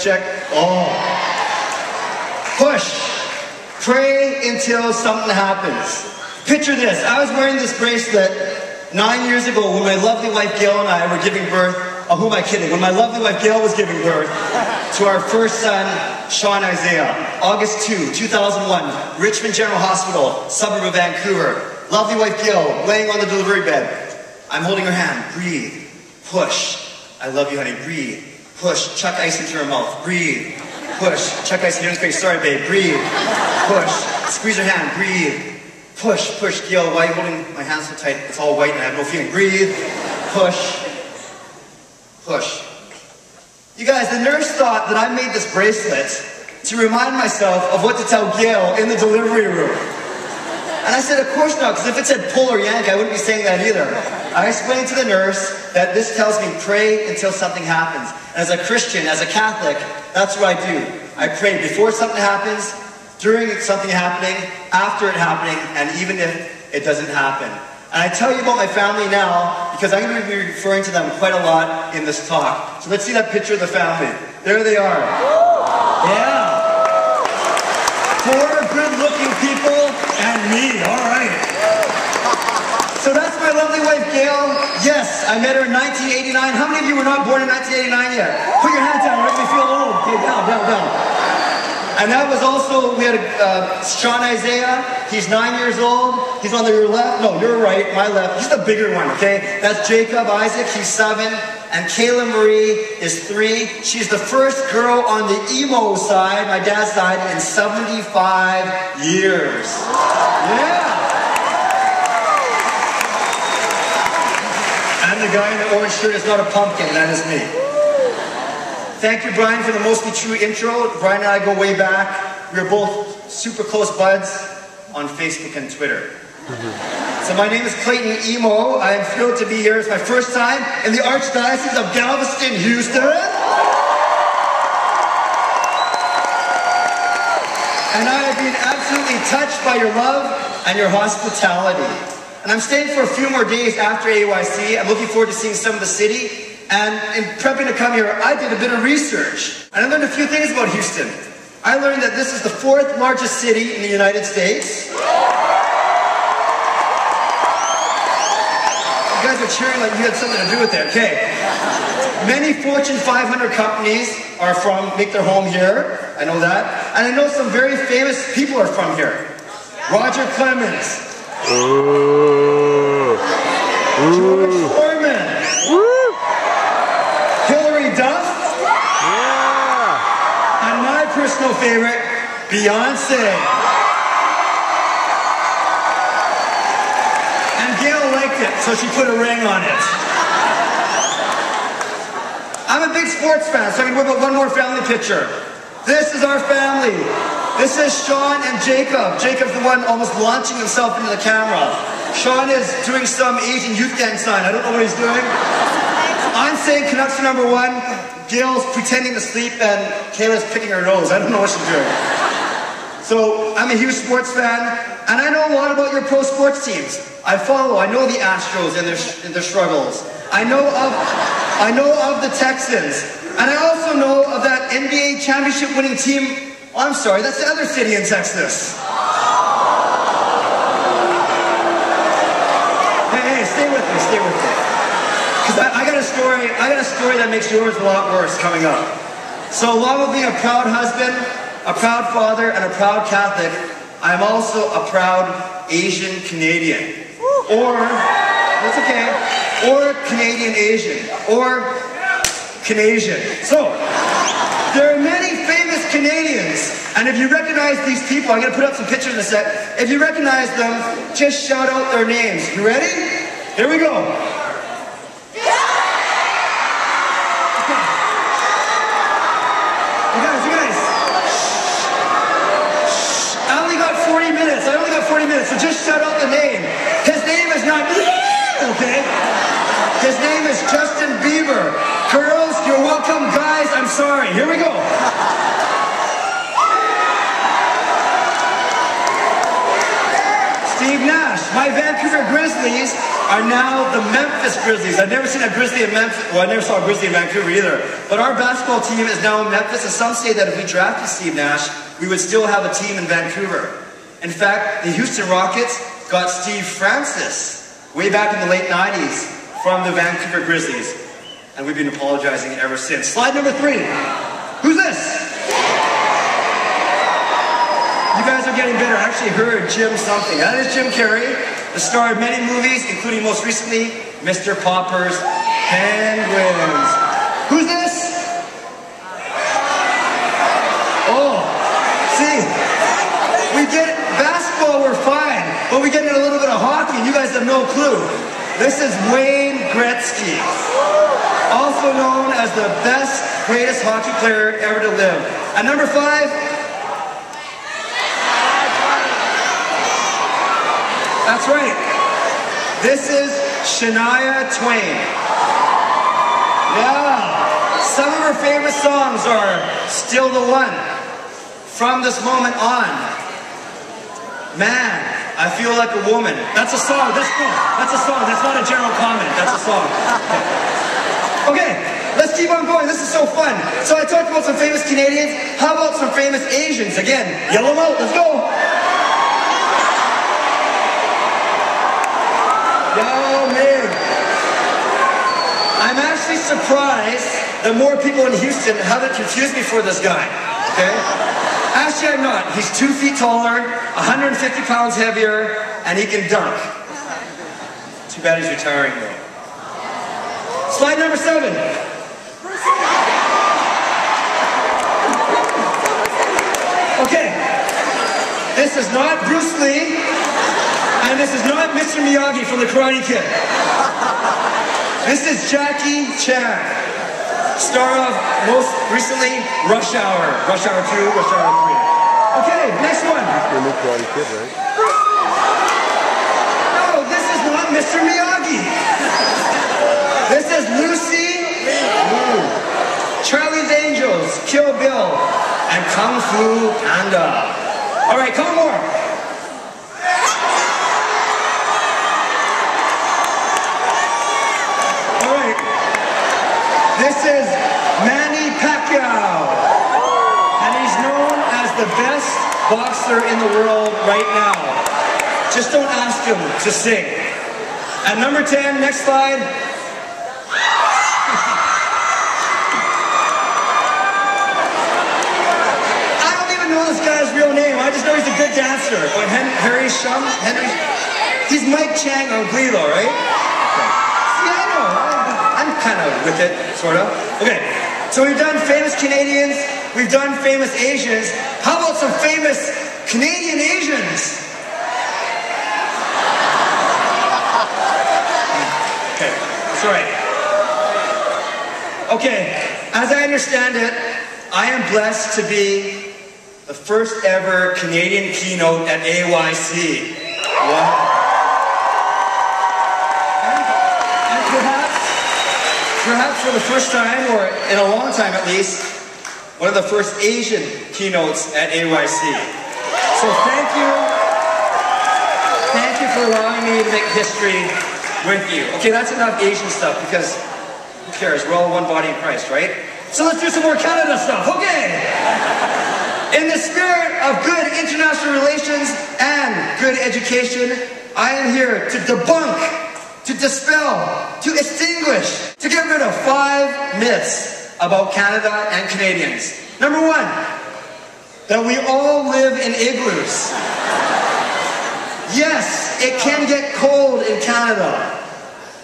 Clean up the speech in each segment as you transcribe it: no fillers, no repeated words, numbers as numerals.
check. Oh. Push. Pray until something happens. Picture this. I was wearing this bracelet 9 years ago when my lovely wife Gail and I were giving birth. Oh, who am I kidding? When my lovely wife Gail was giving birth to our first son, Sean Isaiah. August 2, 2001, Richmond General Hospital, suburb of Vancouver. Lovely wife Gail laying on the delivery bed. I'm holding her hand. Breathe. Push. I love you, honey. Breathe. Push. Chuck ice into her mouth. Breathe. Push. Chuck ice into her face. Sorry, babe. Breathe. Push. Squeeze her hand. Breathe. Push. Push. Gail, why are you holding my hand so tight? It's all white and I have no feeling. Breathe. Push. Push. You guys, the nurse thought that I made this bracelet to remind myself of what to tell Gail in the delivery room. And I said, of course not, because if it said pull or yank, I wouldn't be saying that either. I explained to the nurse that this tells me pray until something happens. And as a Christian, as a Catholic, that's what I do. I pray before something happens, during something happening, after it happening, and even if it doesn't happen. And I tell you about my family now because I'm going to be referring to them quite a lot in this talk. So let's see that picture of the family. There they are. Yeah. 4 good-looking people and me. All right. So that's my lovely wife, Gail. Yes, I met her in 1989. How many of you were not born in 1989 yet? Put your hands down. Let me feel old. Okay, down, down, down. And that was also, we had Sean Isaiah, he's 9 years old, he's on your left, no, your right, my left, he's the bigger one, okay? That's Jacob Isaac, he's 7, and Kayla Marie is 3. She's the first girl on the emo side, my dad's side, in 75 years. Yeah! And the guy in the orange shirt is not a pumpkin, that is me. Thank you, Brian, for the mostly true intro. Brian and I go way back. We're both super close buds on Facebook and Twitter. So my name is Clayton Emo. I am thrilled to be here. It's my first time in the Archdiocese of Galveston-Houston. And I have been absolutely touched by your love and your hospitality. And I'm staying for a few more days after AYC. I'm looking forward to seeing some of the city. And in prepping to come here, I did a bit of research. And I learned a few things about Houston. I learned that this is the 4th largest city in the United States. You guys are cheering like you had something to do with it. Okay. Many Fortune 500 companies make their home here. I know that. And I know some very famous people are from here. Roger Clemens. George Foreman. Duff, yeah. And my personal favorite, Beyonce. And Gail liked it, so she put a ring on it. I'm a big sports fan, so I'm going to whip up one more family picture. This is our family. This is Sean and Jacob. Jacob's the one almost launching himself into the camera. Sean is doing some Asian youth gang sign. I don't know what he's doing. I'm saying Canucks are number 1. Gail's pretending to sleep and Kayla's picking her nose. I don't know what she's doing. So I'm a huge sports fan and I know a lot about your pro sports teams. I know the Astros and their struggles. I know of the Texans. And I also know of that NBA championship winning team. Oh, I'm sorry, that's the other city in Texas. Hey, stay with me, stay with me. Because I got a story that makes yours a lot worse coming up. So along with being a proud husband, a proud father, and a proud Catholic, I'm also a proud Asian Canadian. Or, that's okay, or Canadian Asian, or Canadian. So, there are many famous Canadians, and if you recognize these people, I'm going to put up some pictures in a sec. If you recognize them, just shout out their names. You ready? Here we go. So just shout out the name. His name is not okay? His name is Justin Bieber. Girls, you're welcome. Guys, I'm sorry. Here we go. Steve Nash. My Vancouver Grizzlies are now the Memphis Grizzlies. I've never seen a Grizzly in Memphis. Well, I never saw a Grizzly in Vancouver either. But our basketball team is now in Memphis, and some say that if we drafted Steve Nash, we would still have a team in Vancouver. In fact, the Houston Rockets got Steve Francis way back in the late 90s from the Vancouver Grizzlies. And we've been apologizing ever since. Slide number 3. Who's this? You guys are getting better. I actually heard Jim something. That is Jim Carrey, the star of many movies, including most recently, Mr. Popper's Penguins. Who's this? Oh, see, we get basketball, we're fine, but we get in a little bit of hockey, and you guys have no clue. This is Wayne Gretzky, also known as the best, greatest hockey player ever to live. At number 5, that's right. This is Shania Twain. Yeah. Some of her favorite songs are Still the One, From This Moment On, Man, I Feel Like a Woman. That's a song. That's a song. That's not a general comment. That's a song. Okay, let's keep on going. This is so fun. So I talked about some famous Canadians. How about some famous Asians? Again, yell them out. Let's go. Yo, man. I'm actually surprised that more people in Houston haven't confused me for this guy. Okay? Actually, I'm not. He's 2 feet taller, 150 pounds heavier, and he can dunk. Too bad he's retiring, though. Slide number 7. Okay. This is not Bruce Lee. And this is not Mr. Miyagi from the Karate Kid. This is Jackie Chan, star of most recently Rush Hour, Rush Hour 2, Rush Hour 3. Okay, next one. The new Karate Kid, right? No, this is not Mr. Miyagi. This is Lucy Liu, Charlie's Angels, Kill Bill, and Kung Fu Panda. All right, couple more. This is Manny Pacquiao, and he's known as the best boxer in the world right now. Just don't ask him to sing. At number 10, next slide. I don't even know this guy's real name. I just know he's a good dancer. Oh, Henry Shum? He's Mike Chang on Glee, though, right? Yeah, I know. I'm kind of with it, sort of. Okay, so we've done famous Canadians, we've done famous Asians. How about some famous Canadian Asians? Okay, that's all right. Okay, as I understand it, I am blessed to be the first ever Canadian keynote at AYC. Wow. Perhaps for the first time, or in a long time at least, one of the first Asian keynotes at AYC. So thank you. Thank you for allowing me to make history with you. Okay, that's enough Asian stuff, because who cares? We're all one body in Christ, right? So let's do some more Canada stuff. Okay! In the spirit of good international relations and good education, I am here to debunk, to dispel, to extinguish, to get rid of 5 myths about Canada and Canadians. Number 1, that we all live in igloos. Yes, it can get cold in Canada,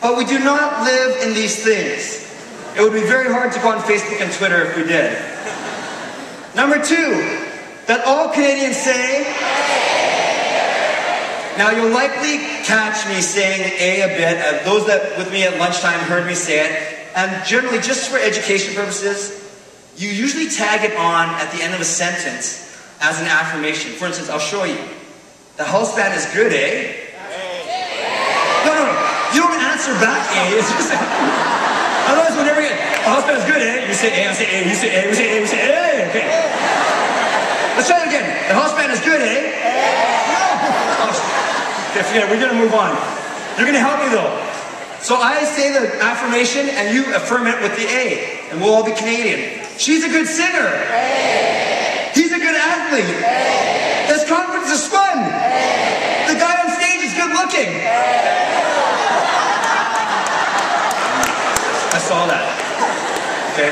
but we do not live in these things. It would be very hard to go on Facebook and Twitter if we did. Number 2, that all Canadians say, now you'll likely catch me saying a bit. Those that with me at lunchtime heard me say it. And generally, just for education purposes, you usually tag it on at the end of a sentence as an affirmation. For instance, I'll show you. The house band is good, eh? No. You don't answer back A. It's just otherwise, whenever you the house band is good, eh? You say A, I say A, you say A, we say A, we say A. Okay. Let's try it again. The house band is good, eh? Okay, forget it. We're going to move on. You're going to help me though. So I say the affirmation and you affirm it with the A. And we'll all be Canadian. She's a good singer. A. He's a good athlete. A. This conference is fun. A. The guy on stage is good looking. I saw that. Okay.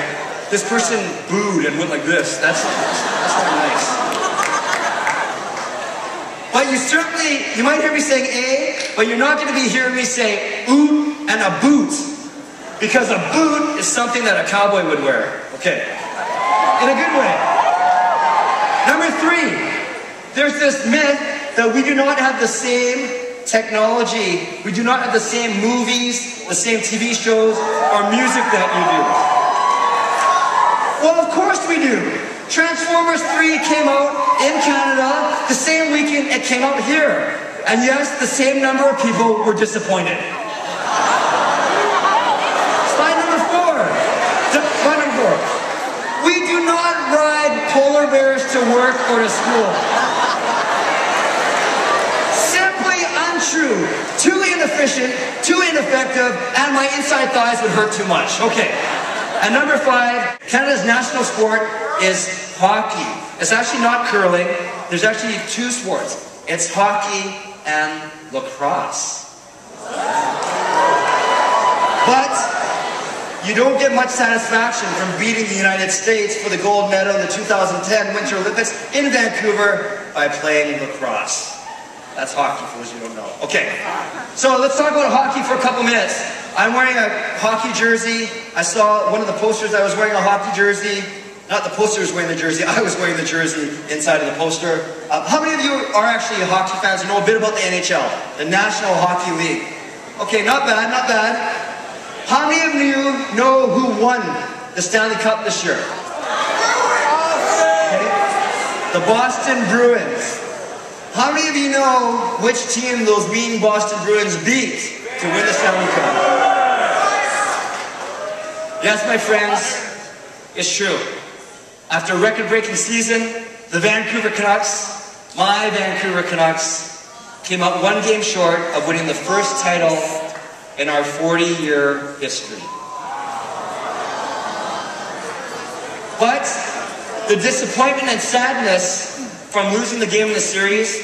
This person booed and went like this. That's not nice. But you might hear me saying A, but you're not going to be hearing me say oot and a boot. Because a boot is something that a cowboy would wear. Okay. In a good way. Number 3, there's this myth that we do not have the same technology. We do not have the same movies, the same TV shows, or music that you do. Well, of course we do. Transformers 3 came out in Canada the same weekend it came out here. And yes, the same number of people were disappointed. Slide number 4. We do not ride polar bears to work or to school. Simply untrue. Too inefficient, too ineffective, and my inside thighs would hurt too much. Okay. And number 5, Canada's national sport is hockey. It's actually not curling. There's actually 2 sports. It's hockey and lacrosse. But you don't get much satisfaction from beating the United States for the gold medal in the 2010 Winter Olympics in Vancouver by playing lacrosse. That's hockey for those who don't know. Okay, so let's talk about hockey for a couple minutes. I'm wearing a hockey jersey. I saw one of the posters, I was wearing a hockey jersey. Not the poster was wearing the jersey, I was wearing the jersey inside of the poster. How many of you are actually hockey fans and know a bit about the NHL, the National Hockey League? Okay, not bad, not bad. How many of you know who won the Stanley Cup this year? Okay. The Boston Bruins. How many of you know which team those mean Boston Bruins beat to win the Stanley Cup? Yes, my friends, it's true. After a record-breaking season, the Vancouver Canucks, my Vancouver Canucks, came up 1 game short of winning the first title in our 40-year history. But the disappointment and sadness from losing the game in the series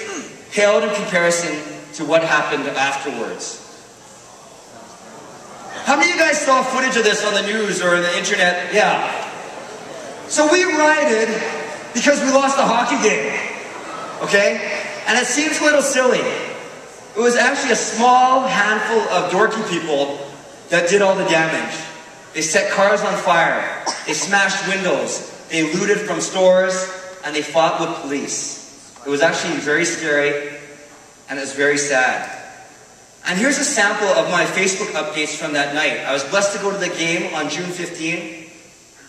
paled in comparison to what happened afterwards. How many of you guys saw footage of this on the news or on the internet? Yeah. So we rioted because we lost the hockey game. Okay? And it seems a little silly. It was actually a small handful of dorky people that did all the damage. They set cars on fire. They smashed windows. They looted from stores. And they fought with police. It was actually very scary. And it was very sad. And here's a sample of my Facebook updates from that night. I was blessed to go to the game on June 15.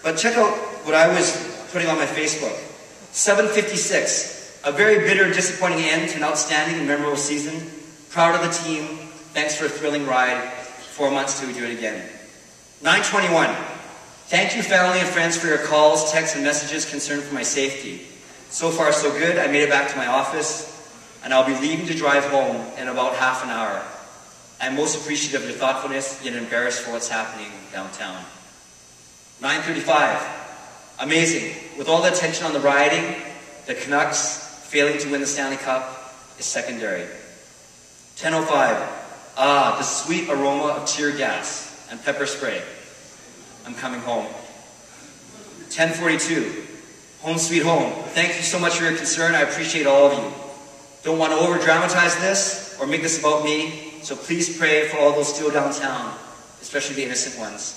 But check out what I was putting on my Facebook. 7:56. A very bitter, disappointing end to an outstanding and memorable season. Proud of the team. Thanks for a thrilling ride. 4 months till we do it again. 9:21. Thank you, family and friends, for your calls, texts, and messages concerned for my safety. So far, so good. I made it back to my office, and I'll be leaving to drive home in about half an hour. I'm most appreciative of your thoughtfulness, yet embarrassed for what's happening downtown. 9:35. Amazing. With all the attention on the rioting, the Canucks failing to win the Stanley Cup is secondary. 10:05. Ah, the sweet aroma of tear gas and pepper spray. I'm coming home. 10:42. Home sweet home. Thank you so much for your concern. I appreciate all of you. Don't want to over-dramatize this or make this about me, so please pray for all those still downtown, especially the innocent ones.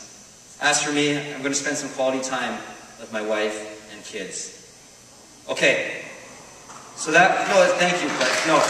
As for me, I'm going to spend some quality time with my wife and kids. Okay. So that, no, thank you, but no.